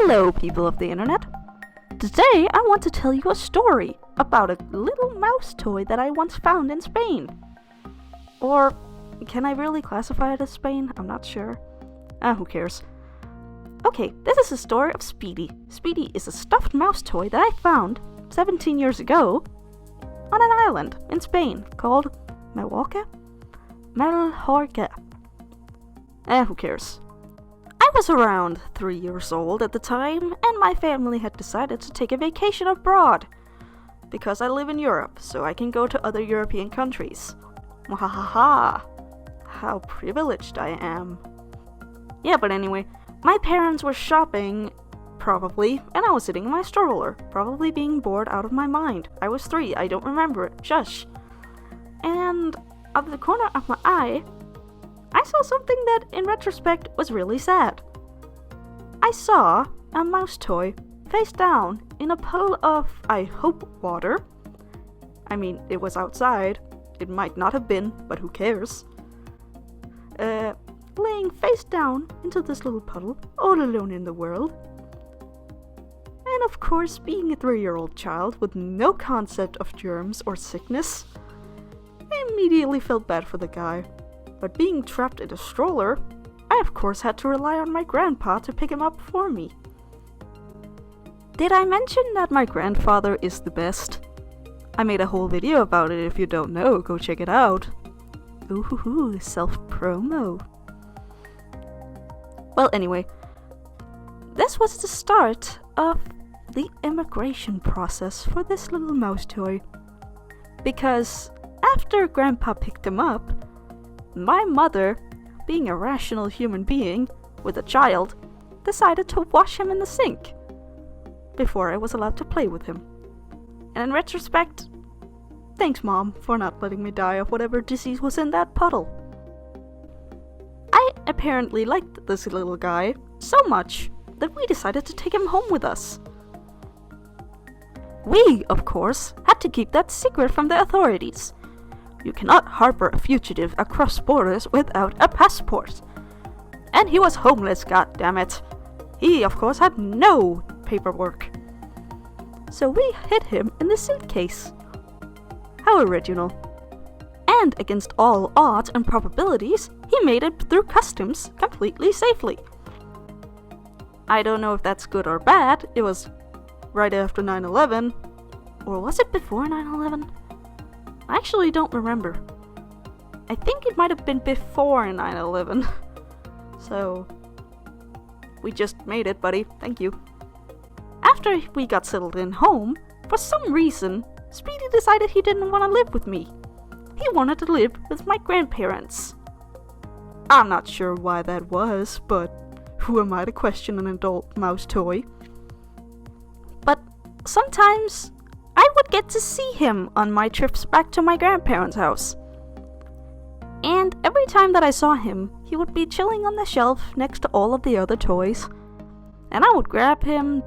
Hello, people of the internet. Today I want to tell you a story about a little mouse toy that I once found in Spain. Or can I really classify it as Spain? I'm not sure. Who cares? Okay, this is the story of Speedy. Speedy is a stuffed mouse toy that I found 17 years ago on an island in Spain called Mallorca? Who cares? I was around 3 years old at the time, and my family had decided to take a vacation abroad. Because I live in Europe, so I can go to other European countries. Mwahaha! How privileged I am. Yeah, but anyway, my parents were shopping, probably, and I was sitting in my stroller, probably being bored out of my mind. I was 3, I don't remember it, shush. And out of the corner of my eye, I saw something that, in retrospect, was really sad. I saw a mouse toy face down in a puddle of, I hope, water. I mean, it was outside. It might not have been, but who cares? Laying face down into this little puddle, all alone in the world. And of course, being a 3-year-old child with no concept of germs or sickness, I immediately felt bad for the guy. But being trapped in a stroller, I of course had to rely on my grandpa to pick him up for me. Did I mention that my grandfather is the best? I made a whole video about it. If you don't know, go check it out. Ooh, self-promo. Well, anyway, this was the start of the immigration process for this little mouse toy. Because after Grandpa picked him up, my mother, being a rational human being with a child, decided to wash him in the sink before I was allowed to play with him. And in retrospect, thanks Mom for not letting me die of whatever disease was in that puddle. I apparently liked this little guy so much that we decided to take him home with us. We, of course, had to keep that secret from the authorities. You cannot harbor a fugitive across borders without a passport. And he was homeless, goddammit. He, of course, had no paperwork. So we hid him in the suitcase. How original. And against all odds and probabilities, he made it through customs completely safely. I don't know if that's good or bad. It was right after 9/11. Or was it before 9/11? I actually don't remember. I think it might have been before 9/11. So, we just made it, buddy. Thank you. After we got settled in home, for some reason, Speedy decided he didn't want to live with me. He wanted to live with my grandparents. I'm not sure why that was, but who am I to question an adult mouse toy? But sometimes I would get to see him on my trips back to my grandparents' house. And every time that I saw him, he would be chilling on the shelf next to all of the other toys. And I would grab him,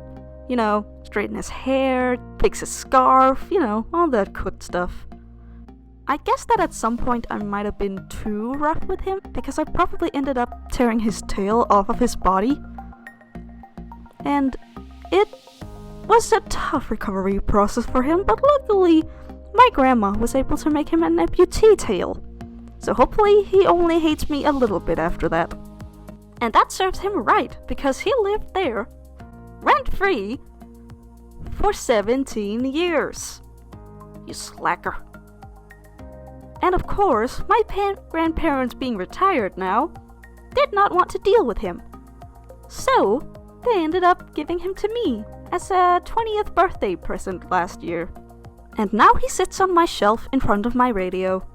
straighten his hair, fix his scarf, all that good stuff. I guess that at some point I might have been too rough with him, because I probably ended up tearing his tail off of his body. And it was a tough recovery process for him, but luckily my grandma was able to make him an amputee tail. So hopefully he only hates me a little bit after that. And that serves him right, because he lived there, rent-free, for 17 years. You slacker. And of course, my grandparents being retired now, did not want to deal with him. So, they ended up giving him to me as a 20th birthday present last year. And now he sits on my shelf in front of my radio,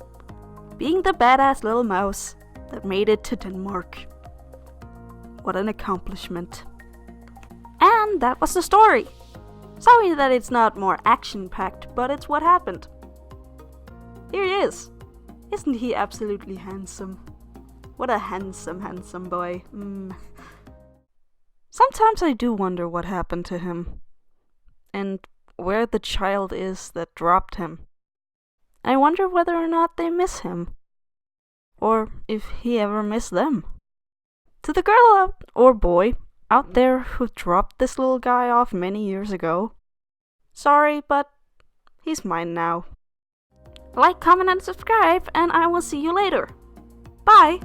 being the badass little mouse that made it to Denmark. What an accomplishment. And that was the story. Sorry that it's not more action-packed, but it's what happened. Here he is. Isn't he absolutely handsome? What a handsome boy. Sometimes I do wonder what happened to him, and where the child is that dropped him. I wonder whether or not they miss him, or if he ever missed them. To the girl or boy out there who dropped this little guy off many years ago. Sorry, but he's mine now. Like, comment, and subscribe, and I will see you later. Bye!